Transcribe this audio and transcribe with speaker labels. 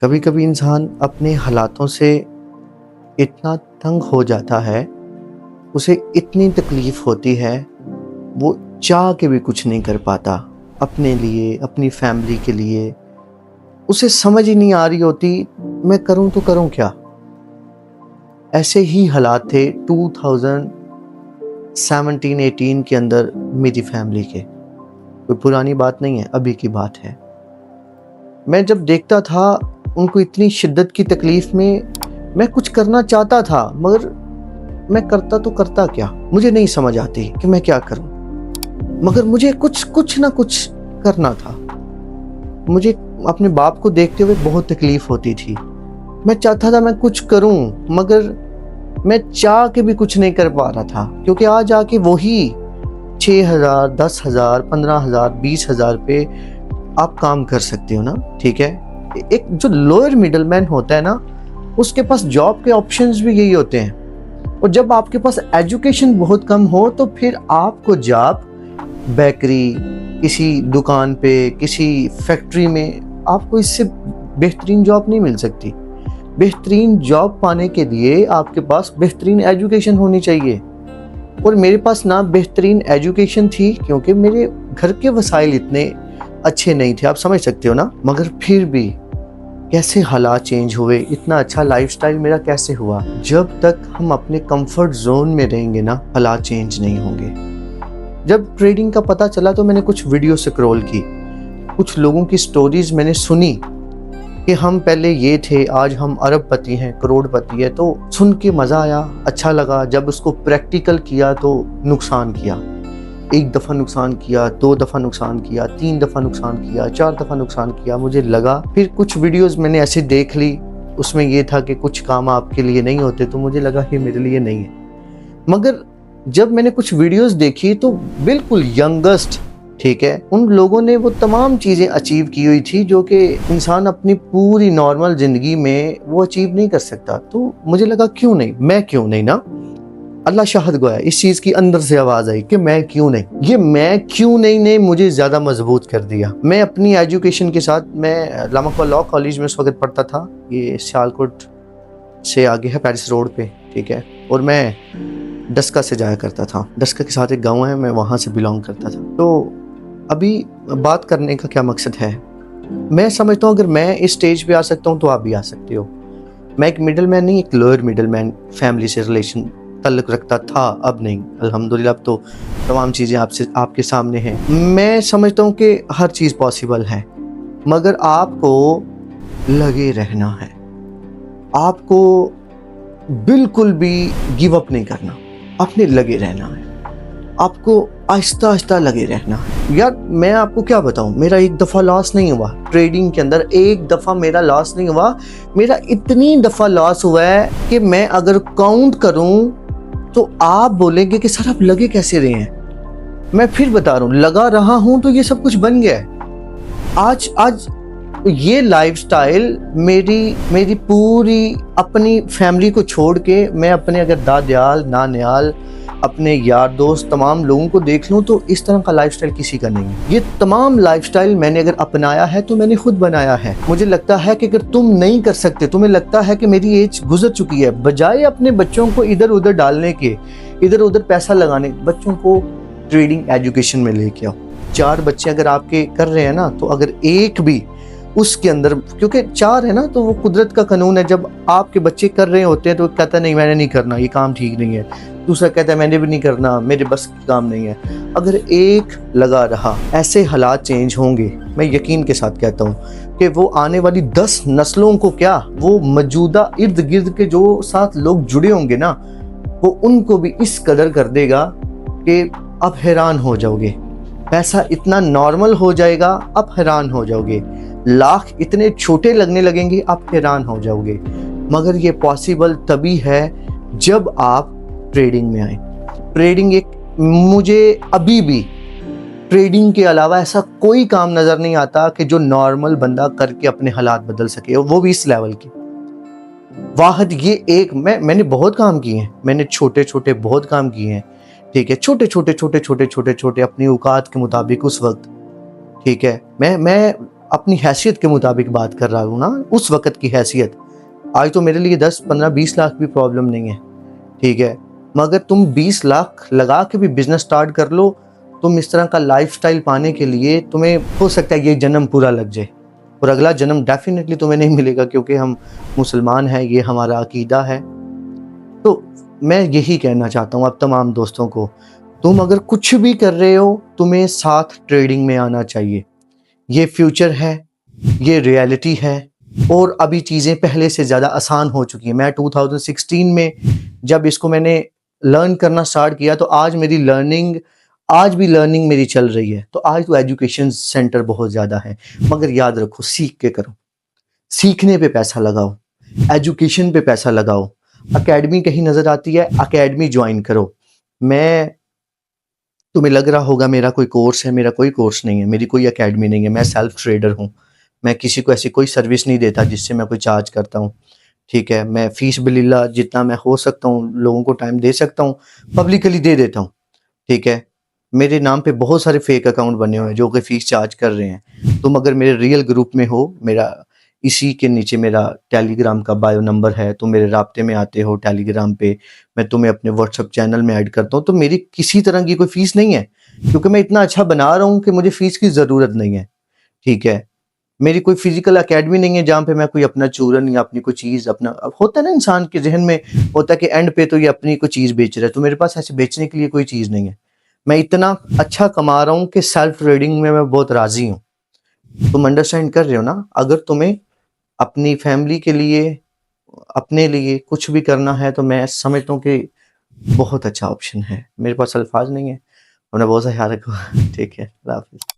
Speaker 1: کبھی کبھی انسان اپنے حالاتوں سے اتنا تنگ ہو جاتا ہے، اسے اتنی تکلیف ہوتی ہے، وہ چاہ کے بھی کچھ نہیں کر پاتا اپنے لیے، اپنی فیملی کے لیے۔ اسے سمجھ ہی نہیں آ رہی ہوتی میں کروں تو کروں کیا۔ ایسے ہی حالات تھے 2017-18 کے اندر میری فیملی کے۔ کوئی پرانی بات نہیں ہے، ابھی کی بات ہے۔ میں جب دیکھتا تھا ان کو اتنی شدت کی تکلیف میں کچھ کرنا چاہتا تھا، مگر میں کرتا کیا، مجھے نہیں سمجھ آتی کہ میں کیا کروں، مگر مجھے کچھ نہ کچھ کرنا تھا۔ مجھے اپنے باپ کو دیکھتے ہوئے بہت تکلیف ہوتی تھی، میں چاہتا تھا میں کچھ کروں، مگر میں چاہ کے بھی کچھ نہیں کر پا رہا تھا، کیونکہ آج آ کے وہی 6,000 10,000 15,000 20,000 پہ آپ کام کر سکتے ہو نا، ٹھیک ہے۔ ایک جو لوئر میڈل مین ہوتا ہے نا، اس کے پاس جاب کے آپشنز بھی یہی ہوتے ہیں، اور جب آپ کے پاس ایجوکیشن بہت کم ہو تو پھر آپ کو جاب بیکری، کسی دکان پہ، کسی فیکٹری میں آپ کو اس سے بہترین جاب نہیں مل سکتی۔ بہترین جاب پانے کے لیے آپ کے پاس بہترین ایجوکیشن ہونی چاہیے، اور میرے پاس نہ بہترین ایجوکیشن تھی، کیونکہ میرے گھر کے وسائل اتنے اچھے نہیں تھے، آپ سمجھ سکتے ہو نا۔ مگر پھر بھی کیسے حالات چینج ہوئے، اتنا اچھا لائف سٹائل میرا کیسے ہوا۔ جب تک ہم اپنے کمفرٹ زون میں رہیں گے نا، حالات چینج نہیں ہوں گے۔ جب ٹریڈنگ کا پتہ چلا تو میں نے کچھ ویڈیو سکرول کی، کچھ لوگوں کی سٹوریز میں نے سنی کہ ہم پہلے یہ تھے، آج ہم ارب پتی ہیں، کروڑ پتی ہے۔ تو سن کے مزہ آیا، اچھا لگا۔ جب اس کو پریکٹیکل کیا تو نقصان کیا، 1 دفعہ نقصان کیا، 2 دفعہ نقصان کیا، 3 دفعہ نقصان کیا، 4 دفعہ نقصان کیا۔ مجھے لگا، پھر کچھ ویڈیوز میں نے ایسے دیکھ لی، اس میں یہ تھا کہ کچھ کام آپ کے لیے نہیں ہوتے، تو مجھے لگا یہ میرے لیے نہیں ہے۔ مگر جب میں نے کچھ ویڈیوز دیکھی تو بالکل ینگسٹ، ٹھیک ہے، ان لوگوں نے وہ تمام چیزیں اچیو کی ہوئی تھی جو کہ انسان اپنی پوری نارمل زندگی میں وہ اچیو نہیں کر سکتا۔ تو مجھے لگا کیوں نہیں، میں کیوں نہیں نا۔ اللہ شاہد گویا، اس چیز کی اندر سے آواز آئی کہ میں کیوں نہیں۔ یہ میں کیوں نہیں نے مجھے زیادہ مضبوط کر دیا۔ میں اپنی ایجوکیشن کے ساتھ، میں علامہ اقبال لاء کالج میں اس وقت پڑھتا تھا، یہ سیالکوٹ سے آگے ہے، پیرس روڈ پہ، ٹھیک ہے، اور میں ڈسکا سے جایا کرتا تھا۔ ڈسکا کے ساتھ ایک گاؤں ہے، میں وہاں سے بلانگ کرتا تھا۔ تو ابھی بات کرنے کا کیا مقصد ہے، میں سمجھتا ہوں اگر میں اس سٹیج پہ آ سکتا ہوں تو آپ بھی آ سکتے ہو۔ میں ایک مڈل مین نہیں، ایک لوئر مڈل مین فیملی سے ریلیشن تعلق رکھتا تھا، اب نہیں، الحمدللہ اب تو تمام چیزیں آپ کے سامنے ہیں۔ میں سمجھتا ہوں کہ ہر چیز پاسبل ہے، مگر آپ کو لگے رہنا ہے، آپ کو بالکل بھی گیو اپ نہیں کرنا، آپ نے لگے رہنا ہے، آپ کو آہستہ آہستہ لگے رہنا ہے۔ یار میں آپ کو کیا بتاؤں، میرا 1 دفعہ لاس نہیں ہوا ٹریڈنگ کے اندر، 1 دفعہ میرا لاس نہیں ہوا، میرا اتنی دفعہ لاس ہوا ہے کہ میں اگر کاؤنٹ کروں تو آپ بولیں گے کہ سر آپ لگے کیسے رہے ہیں۔ میں پھر بتا رہا ہوں، لگا رہا ہوں تو یہ سب کچھ بن گیا ہے۔ آج یہ لائف سٹائل میری پوری اپنی فیملی کو چھوڑ کے، میں اپنے اگر دادیال نانیال اپنے یار دوست تمام لوگوں کو دیکھ لوں تو اس طرح کا لائف سٹائل کسی کا نہیں ہے۔ یہ تمام لائف سٹائل میں نے اگر اپنایا ہے تو میں نے خود بنایا ہے۔ مجھے لگتا ہے کہ اگر تم نہیں کر سکتے، تمہیں لگتا ہے کہ میری ایج گزر چکی ہے، بجائے اپنے بچوں کو ادھر ادھر ڈالنے کے، ادھر ادھر پیسہ لگانے، بچوں کو ٹریڈنگ ایجوکیشن میں لے کے آؤ۔ 4 بچے اگر آپ کے کر رہے ہیں نا، تو اگر ایک بھی اس کے اندر، کیونکہ 4 ہے نا، تو وہ قدرت کا قانون ہے، جب آپ کے بچے کر رہے ہوتے ہیں تو کہتا ہے نہیں میں نے نہیں کرنا، یہ کام ٹھیک نہیں ہے، دوسرا کہتا ہے میں نے بھی نہیں کرنا، میرے بس کی کام نہیں ہے۔ اگر ایک لگا رہا، ایسے حالات چینج ہوں گے، میں یقین کے ساتھ کہتا ہوں کہ وہ آنے والی 10 نسلوں کو کیا، وہ موجودہ ارد گرد کے جو ساتھ لوگ جڑے ہوں گے نا، وہ ان کو بھی اس قدر کر دے گا کہ اب حیران ہو جاؤ گے۔ پیسہ اتنا نارمل ہو جائے گا، اب حیران ہو جاؤ گے۔ لاکھ اتنے چھوٹے لگنے لگیں گے، آپ حیران ہو جاؤ گے۔ مگر یہ پاسبل تبھی ہے جب آپ ٹریڈنگ میں آئیں۔ ٹریڈنگ مجھے ابھی بھی ٹریڈنگ کے علاوہ ایسا کوئی کام نظر نہیں آتا کہ جو نارمل بندہ کر کے اپنے حالات بدل سکے، وہ بھی اس لیول کی۔ واحد یہ ایک، میں نے بہت کام کیے ہیں، میں نے چھوٹے چھوٹے بہت کام کیے ہیں، ٹھیک ہے، چھوٹے چھوٹے اپنی اوقات کے مطابق اس وقت، ٹھیک ہے۔ میں اپنی حیثیت کے مطابق بات کر رہا ہوں نا، اس وقت کی حیثیت. آج تو میرے لیے 10 15 20 لاکھ بھی پرابلم نہیں ہے، ٹھیک ہے، مگر تم 20 لاکھ لگا کے بھی بزنس سٹارٹ کر لو، تم اس طرح کا لائف سٹائل پانے کے لیے تمہیں ہو سکتا ہے یہ جنم پورا لگ جائے، اور اگلا جنم ڈیفینیٹلی تمہیں نہیں ملے گا، کیونکہ ہم مسلمان ہیں، یہ ہمارا عقیدہ ہے. تو میں یہی کہنا چاہتا ہوں اب تمام دوستوں کو، تم اگر کچھ بھی کر رہے ہو تمہیں ساتھ ٹریڈنگ میں آنا چاہیے. یہ فیوچر ہے، یہ ریالٹی ہے، اور ابھی چیزیں پہلے سے زیادہ آسان ہو چکی ہیں. میں 2016 میں جب اس کو میں نے لرن کرنا سٹارٹ کیا تو آج بھی لرننگ میری چل رہی ہے. تو آج تو ایجوکیشن سینٹر بہت زیادہ ہے، مگر یاد رکھو سیکھ کے کرو، سیکھنے پہ پیسہ لگاؤ، ایجوکیشن پہ پیسہ لگاؤ. اکیڈمی کہیں نظر آتی ہے، اکیڈمی جوائن کرو. تمہیں لگ رہا ہوگا میرا کوئی کورس ہے، میرا کوئی کورس نہیں ہے، میری کوئی اکیڈمی نہیں ہے. میں سیلف ٹریڈر ہوں، میں کسی کو ایسی کوئی سروس نہیں دیتا جس سے میں کوئی چارج کرتا ہوں، ٹھیک ہے. میں فیس بللہ جتنا میں ہو سکتا ہوں لوگوں کو ٹائم دے سکتا ہوں پبلکلی دے دیتا ہوں، ٹھیک ہے. میرے نام پہ بہت سارے فیک اکاؤنٹ بنے ہوئے ہیں جو کہ فیس چارج کر رہے ہیں. تم اگر میرے ریئل گروپ میں ہو، میرا اسی کے نیچے میرا ٹیلی گرام کا بایو نمبر ہے، تم میرے رابطے میں آتے ہو ٹیلی گرام پہ، میں تمہیں اپنے واٹس ایپ چینل میں ایڈ کرتا ہوں. تو میری کسی طرح کی کوئی فیس نہیں ہے، کیونکہ میں اتنا اچھا بنا رہا ہوں کہ مجھے فیس کی ضرورت نہیں ہے، ٹھیک ہے. میری کوئی فزیکل اکیڈمی نہیں ہے جہاں پہ میں کوئی اپنا چورن یا اپنی کوئی چیز اپنا ہوتا ہے نا، انسان کے ذہن میں ہوتا ہے کہ اینڈ پہ تو یہ اپنی کوئی چیز بیچ رہا ہے. تو میرے پاس ایسے بیچنے کے لیے کوئی چیز نہیں ہے. میں اتنا اچھا کما رہا ہوں کہ سیلف ٹریڈنگ میں بہت راضی ہوں. تم انڈرسٹینڈ کر رہے ہو نا؟ اگر تمہیں اپنی فیملی کے لیے، اپنے لیے کچھ بھی کرنا ہے تو میں سمجھتا ہوں کہ بہت اچھا آپشن ہے. میرے پاس الفاظ نہیں ہے، اپنا بہت سا خیال رکھو. ٹھیک ہے، اللہ حافظ.